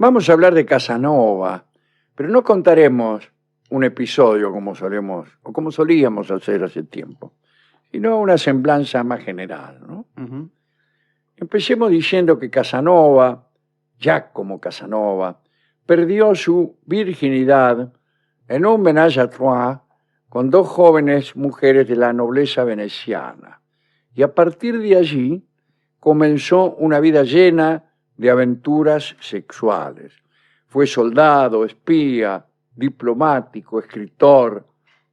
Vamos a hablar de Casanova, pero no contaremos un episodio como solemos o como solíamos hacer hace tiempo, sino una semblanza más general, ¿no? Empecemos diciendo que Casanova, Giacomo Casanova, perdió su virginidad en un ménage à trois con dos jóvenes mujeres de la nobleza veneciana. Y a partir de allí comenzó una vida llena de aventuras sexuales. Fue soldado, espía, diplomático, escritor,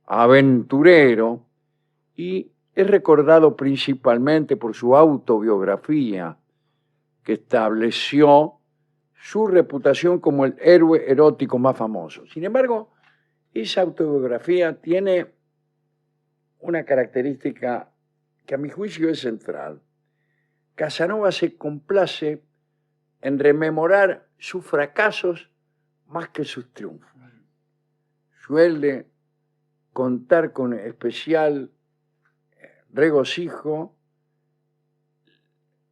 aventurero y es recordado principalmente por su autobiografía que estableció su reputación como el héroe erótico más famoso. Sin embargo, esa autobiografía tiene una característica que a mi juicio es central. Casanova se complace en rememorar sus fracasos más que sus triunfos. Suele contar con especial regocijo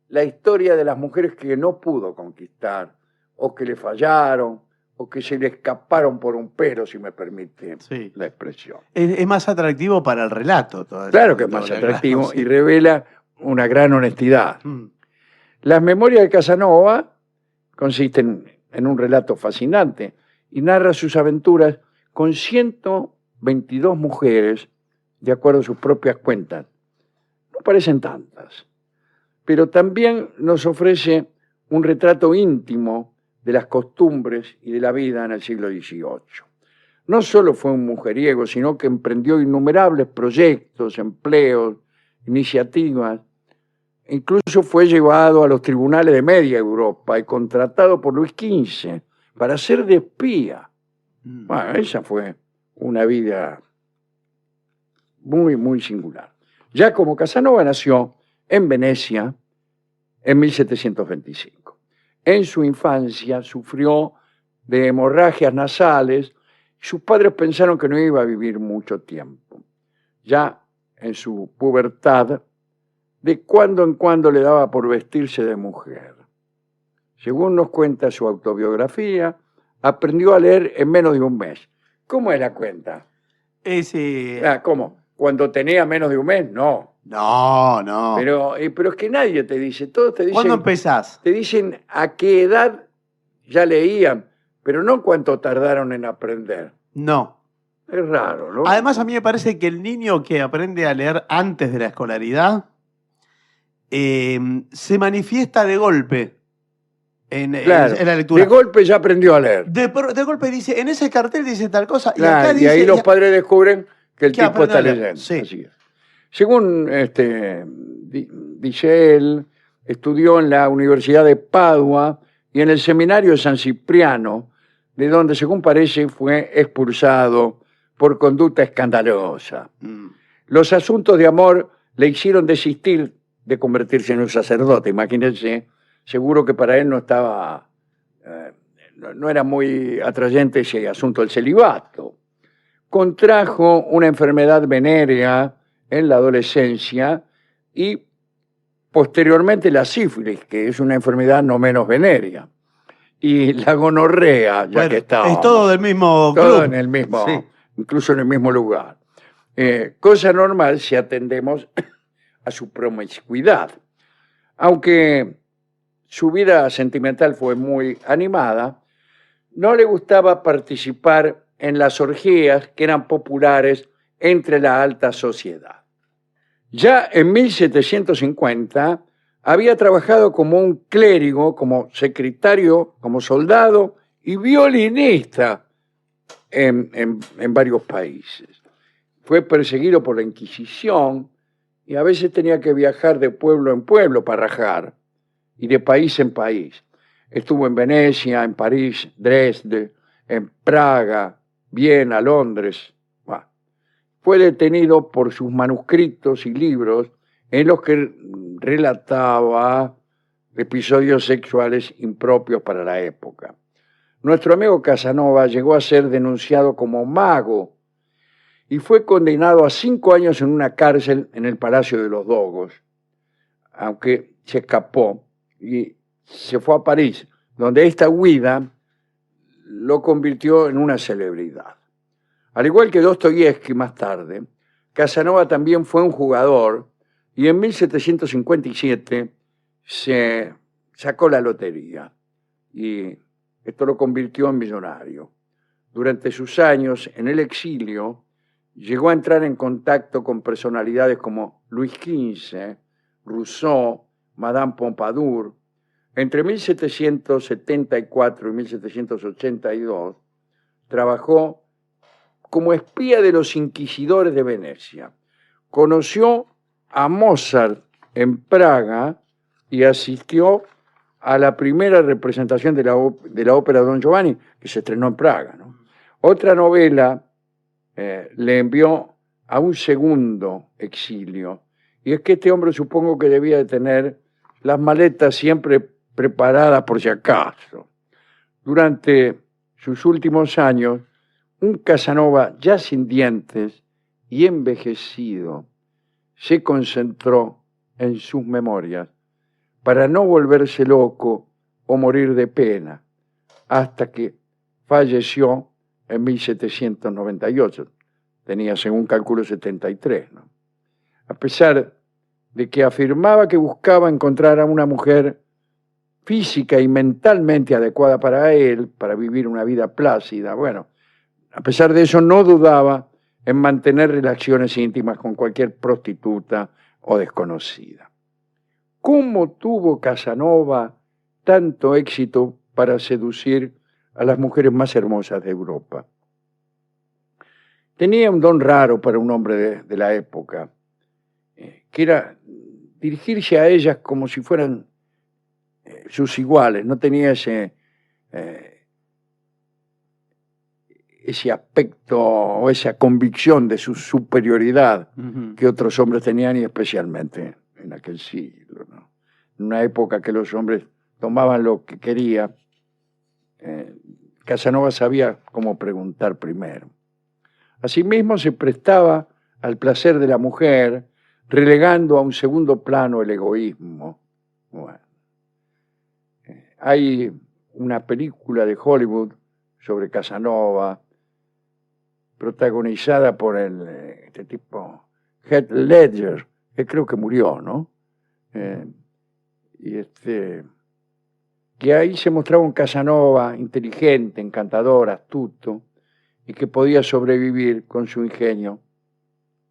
la historia de las mujeres que no pudo conquistar, o que le fallaron, o que se le escaparon por un pero, si me permite la expresión. Es más atractivo para el relato. Claro que es más atractivo y revela una gran honestidad. Las memorias de Casanova consisten en un relato fascinante y narra sus aventuras con 122 mujeres, de acuerdo a sus propias cuentas. No parecen tantas, pero también nos ofrece un retrato íntimo de las costumbres y de la vida en el siglo XVIII. No solo fue un mujeriego, sino que emprendió innumerables proyectos, empleos, iniciativas. Incluso fue llevado a los tribunales de media Europa y contratado por Luis XV para ser de espía. Bueno, esa fue una vida muy, muy singular. Giacomo Casanova nació en Venecia en 1725. En su infancia sufrió de hemorragias nasales. Sus padres pensaron que no iba a vivir mucho tiempo. Ya en su pubertad, de cuando en cuando le daba por vestirse de mujer. Según nos cuenta su autobiografía, aprendió a leer en menos de un mes. ¿Cómo es la cuenta? ¿Cómo? ¿Cuando tenía menos de un mes? No. No. Pero es que nadie te dice, todos te dicen... ¿Cuándo empezás? Te dicen a qué edad ya leían, pero no cuánto tardaron en aprender. No. Es raro, ¿no? Además, a mí me parece que el niño que aprende a leer antes de la escolaridad se manifiesta de golpe en la lectura. De golpe ya aprendió a leer. De golpe dice, en ese cartel dice tal cosa. Claro, y acá dice, ahí los padres descubren que el tipo está leyendo. Sí. Así es. Según dice él, estudió en la Universidad de Padua y en el Seminario de San Cipriano, de donde, según parece, fue expulsado por conducta escandalosa. Los asuntos de amor le hicieron desistir de convertirse en un sacerdote. Imagínense, seguro que para él no estaba, no era muy atrayente ese asunto del celibato. Contrajo una enfermedad venérea en la adolescencia y posteriormente la sífilis, que es una enfermedad no menos venérea, y la gonorrea, que estaba. Es todo del mismo club. Todo en el mismo, sí. Incluso en el mismo lugar. Cosa normal si atendemos a su promiscuidad. Aunque su vida sentimental fue muy animada, no le gustaba participar en las orgías que eran populares entre la alta sociedad. Ya en 1750 había trabajado como un clérigo, como secretario, como soldado y violinista en varios países. Fue perseguido por la Inquisición y a veces tenía que viajar de pueblo en pueblo para rajar y de país en país. Estuvo en Venecia, en París, Dresde, en Praga, Viena, Londres. Bueno, fue detenido por sus manuscritos y libros en los que relataba episodios sexuales impropios para la época. Nuestro amigo Casanova llegó a ser denunciado como mago y fue condenado a 5 años en una cárcel en el Palacio de los Dogos, aunque se escapó y se fue a París, donde esta huida lo convirtió en una celebridad. Al igual que Dostoyevsky más tarde, Casanova también fue un jugador y en 1757 se sacó la lotería y esto lo convirtió en millonario. Durante sus años en el exilio, llegó a entrar en contacto con personalidades como Luis XV, Rousseau, Madame Pompadour. Entre 1774 y 1782 trabajó como espía de los inquisidores de Venecia. Conoció a Mozart en Praga y asistió a la primera representación de la ópera Don Giovanni, que se estrenó en Praga, ¿no? Otra novela le envió a un segundo exilio, y es que este hombre supongo que debía de tener las maletas siempre preparadas por si acaso. Durante sus últimos años, un Casanova ya sin dientes y envejecido se concentró en sus memorias para no volverse loco o morir de pena, hasta que falleció en 1798. Tenía, según cálculo, 73, ¿no? A pesar de que afirmaba que buscaba encontrar a una mujer física y mentalmente adecuada para él, para vivir una vida plácida, bueno, a pesar de eso no dudaba en mantener relaciones íntimas con cualquier prostituta o desconocida. ¿Cómo tuvo Casanova tanto éxito para seducir a las mujeres más hermosas de Europa? Tenía un don raro para un hombre de la época, que era dirigirse a ellas como si fueran sus iguales. No tenía ese aspecto o esa convicción de su superioridad que otros hombres tenían, y especialmente en aquel siglo, ¿no? En una época que los hombres tomaban lo que quería, Casanova sabía cómo preguntar primero. Asimismo, se prestaba al placer de la mujer, relegando a un segundo plano el egoísmo. Bueno, hay una película de Hollywood sobre Casanova, protagonizada por este tipo, Heath Ledger, que creo que murió, ¿no? Que ahí se mostraba un Casanova inteligente, encantador, astuto, y que podía sobrevivir con su ingenio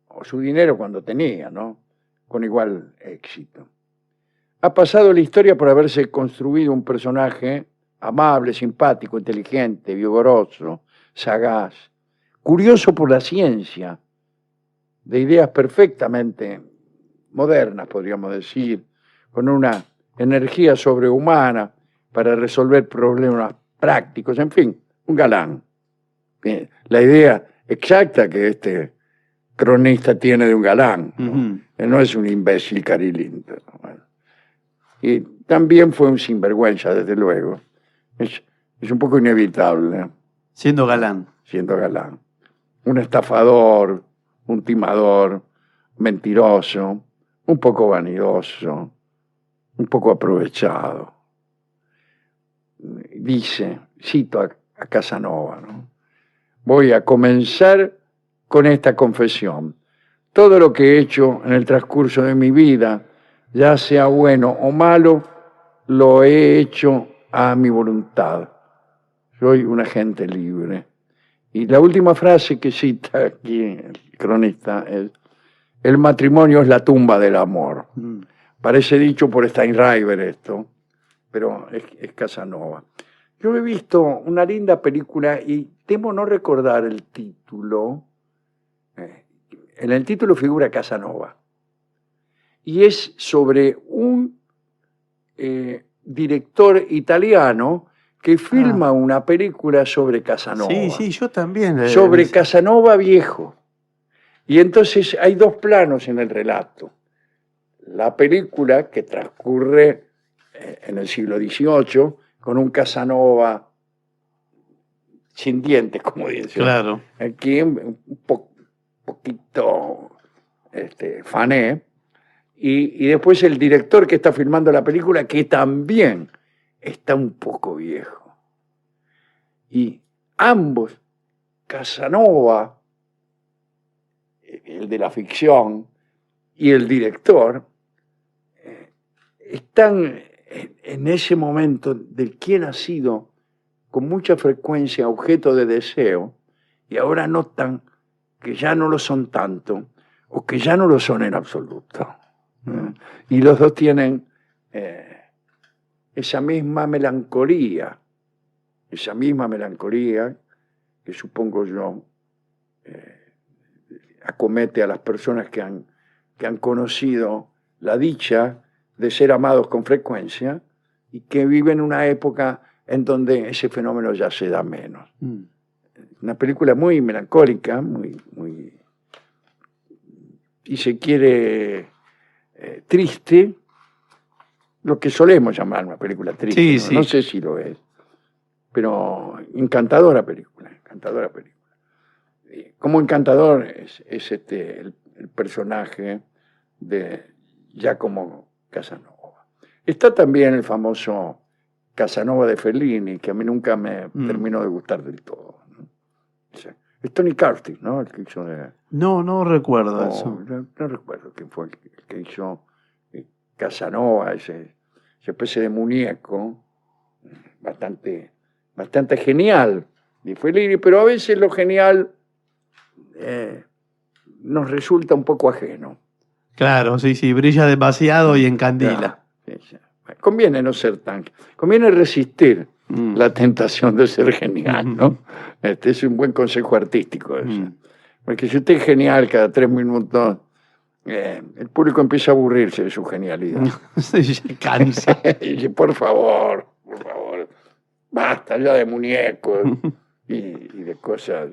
o su dinero cuando tenía, ¿no? Con igual éxito. Ha pasado la historia por haberse construido un personaje amable, simpático, inteligente, vigoroso, sagaz, curioso por la ciencia, de ideas perfectamente modernas, podríamos decir, con una energía sobrehumana para resolver problemas prácticos, en fin, un galán. La idea exacta que este cronista tiene de un galán, ¿no? No es un imbécil carilindo. Bueno. Y también fue un sinvergüenza, desde luego. Es un poco inevitable. Siendo galán. Siendo galán. Un estafador, un timador, mentiroso, un poco vanidoso, un poco aprovechado. Dice, cito a Casanova, ¿no? Voy a comenzar con esta confesión. Todo lo que he hecho en el transcurso de mi vida, ya sea bueno o malo, lo he hecho a mi voluntad. Soy un agente libre. Y la última frase que cita aquí el cronista es: el matrimonio es la tumba del amor. Parece dicho por Steinreiber esto, pero es Casanova. Yo he visto una linda película y temo no recordar el título. En el título figura Casanova. Y es sobre un director italiano que filma una película sobre Casanova. Sí, yo también. Sobre Casanova viejo. Y entonces hay dos planos en el relato. La película, que transcurre en el siglo XVIII, con un Casanova sin dientes, como dice. Claro. Aquí un poquito fané. Y después el director que está filmando la película, que también está un poco viejo. Y ambos, Casanova, el de la ficción, y el director, están en ese momento del quien ha sido con mucha frecuencia objeto de deseo, y ahora notan que ya no lo son tanto, o que ya no lo son en absoluto. Y los dos tienen esa misma melancolía que supongo yo acomete a las personas que han conocido la dicha de ser amados con frecuencia y que viven una época en donde ese fenómeno ya se da menos. Una película muy melancólica, muy, si se quiere, triste, lo que solemos llamar una película triste. Sí, ¿no? sí. No sé si lo es, pero encantadora película. Como encantador es el personaje de Giacomo Casanova. Está también el famoso Casanova de Fellini, que a mí nunca me terminó de gustar del todo, ¿no? O sea, es Tony Curtis, ¿no? El que hizo de... No recuerdo eso. No recuerdo quién fue el que hizo Casanova, esa especie de muñeco bastante genial de Fellini, pero a veces lo genial nos resulta un poco ajeno. Claro, sí, brilla demasiado y encandila. Sí. Conviene no ser tan... Conviene resistir la tentación de ser genial, ¿no? Este es un buen consejo artístico eso. Porque si usted es genial cada 3 minutos, el público empieza a aburrirse de su genialidad. Se cansa. Y dice, por favor, basta ya de muñecos y de cosas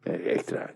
extrañas.